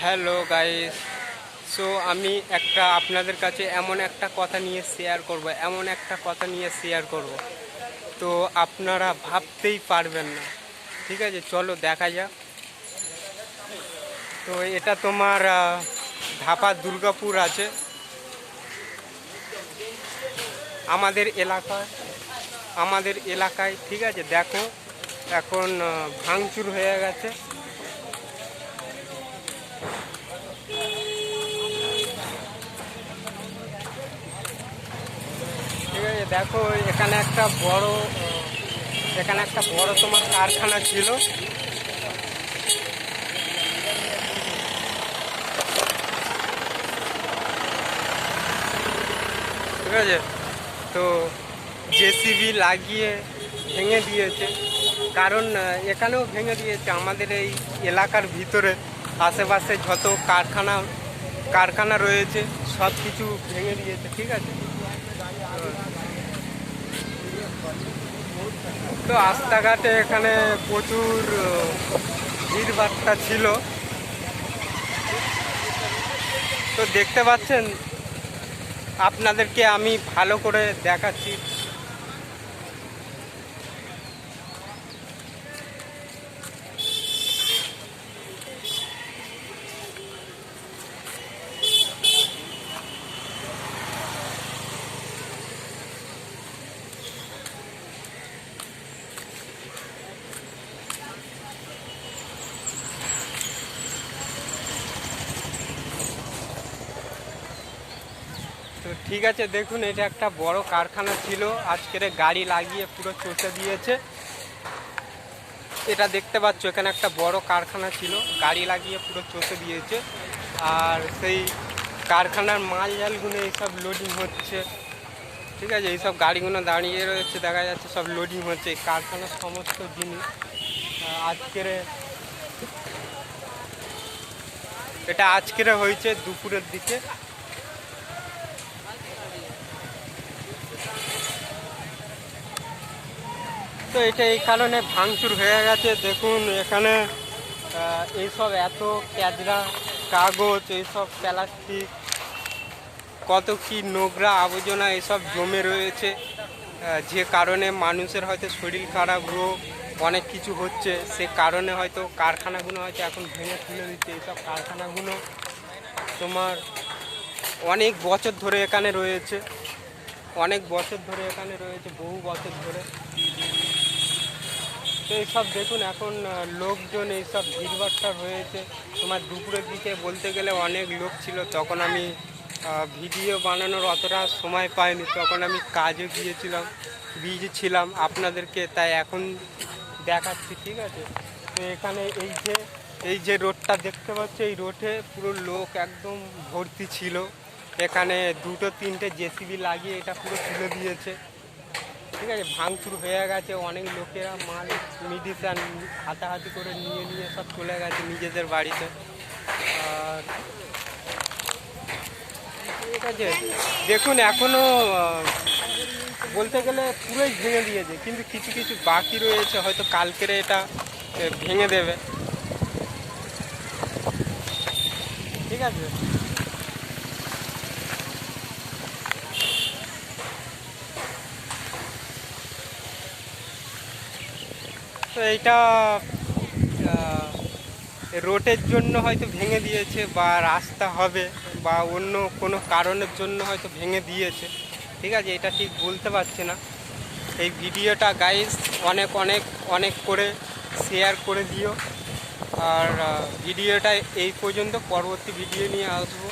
Hello guys. So আমি আপনাদের কাছে এমন একটা কথা নিয়ে শেয়ার করব তো আপনারা ভাবতেই পারবেন না। ঠিক আছে, চলো দেখা যাক। তো এটা তোমার ঢাপা দুর্গাপুর আছে আমাদের এলাকায়। ঠিক আছে, দেখো এখন ভাঙচুর হয়ে গেছে। ঠিক আছে, দেখো এখানে একটা বড় তোমার কারখানা ছিল। ঠিক আছে, তো জেসিবি লাগিয়ে ভেঙে দিয়েছে। কারণ এখানেও ভেঙে দিয়েছে, আমাদের এই এলাকার ভিতরে আশেপাশে যত কারখানা রয়েছে সব কিছু ভেঙে দিয়েছে। ঠিক আছে, তো রাস্তাঘাটে এখানে প্রচুর ভিড়ভাট্টা ছিল। তো দেখতে পাচ্ছেন, আপনাদেরকে আমি ভালো করে দেখাচ্ছি। তো ঠিক আছে, দেখুন এটা একটা বড় কারখানা ছিল, আজকের গাড়ি লাগিয়ে পুরো চষে দিয়েছে। এটা দেখতে পাচ্ছ, এখানে একটা বড় কারখানা ছিল, গাড়ি লাগিয়ে পুরো চষে দিয়েছে। আর সেই কারখানার মাল জালগুলো এইসব লোডিং হচ্ছে। ঠিক আছে, এইসব গাড়িগুলো দাঁড়িয়ে রয়েছে, দেখা যাচ্ছে সব লোডিং হচ্ছে। এই কারখানার সমস্ত জিনিস আজকের হয়েছে দুপুরের দিকে। তো এটা এই কারণে ভাঙচুর হয়ে গেছে। দেখুন এখানে এইসব এত ক্যাজরা কাগজ, এইসব প্লাস্টিক, কত কি নোংরা আবর্জনা এসব জমে রয়েছে, যে কারণে মানুষের হয়তো শরীর খারাপ, রোগ অনেক কিছু হচ্ছে। সে কারণে হয়তো কারখানাগুলো হয়তো এখন ভেঙে ফেলে দিচ্ছে। এইসব কারখানাগুলো তোমার অনেক বছর ধরে এখানে রয়েছে, বহু বছর ধরে। তো এইসব দেখুন এখন লোকজন এইসব ভিড়ভাট্টা হয়েছে। তোমার দুপুরের দিকে বলতে গেলে অনেক লোক ছিল, তখন আমি ভিডিও বানানোর অতটা সময় পাইনি, তখন আমি কাজে গিয়েছিলাম, বিজি ছিলাম আপনাদেরকে, তাই এখন দেখাচ্ছি। ঠিক আছে, তো এখানে এই যে রোডটা দেখতে পাচ্ছ, এই রোডে পুরো লোক একদম ভর্তি ছিল। এখানে 2-3টে জেসিবি লাগিয়ে এটা পুরো তুলে দিয়েছে। ঠিক আছে, ভাঙচুর হয়ে গেছে, অনেক লোকেরা মাল মেডিসিন হাতাহাতি করে নিয়ে সব চলে গেছে নিজেদের বাড়িতে। আর ঠিক আছে, দেখুন এখনও বলতে গেলে পুরোই ভেঙে দিয়েছে, কিন্তু কিছু কিছু বাকি রয়েছে, হয়তো কালকের এটা ভেঙে দেবে। ঠিক আছে, তো এইটা রোডের জন্য হয়তো ভেঙে দিয়েছে, বা রাস্তা হবে, বা অন্য কোনো কারণের জন্য হয়তো ভেঙে দিয়েছে। ঠিক আছে, এটা ঠিক বলতে পারছি না। এই ভিডিওটা গাইস অনেক অনেক অনেক করে শেয়ার করে দিও। আর ভিডিওটা এই পর্যন্ত, পরবর্তী ভিডিও নিয়ে আসবো।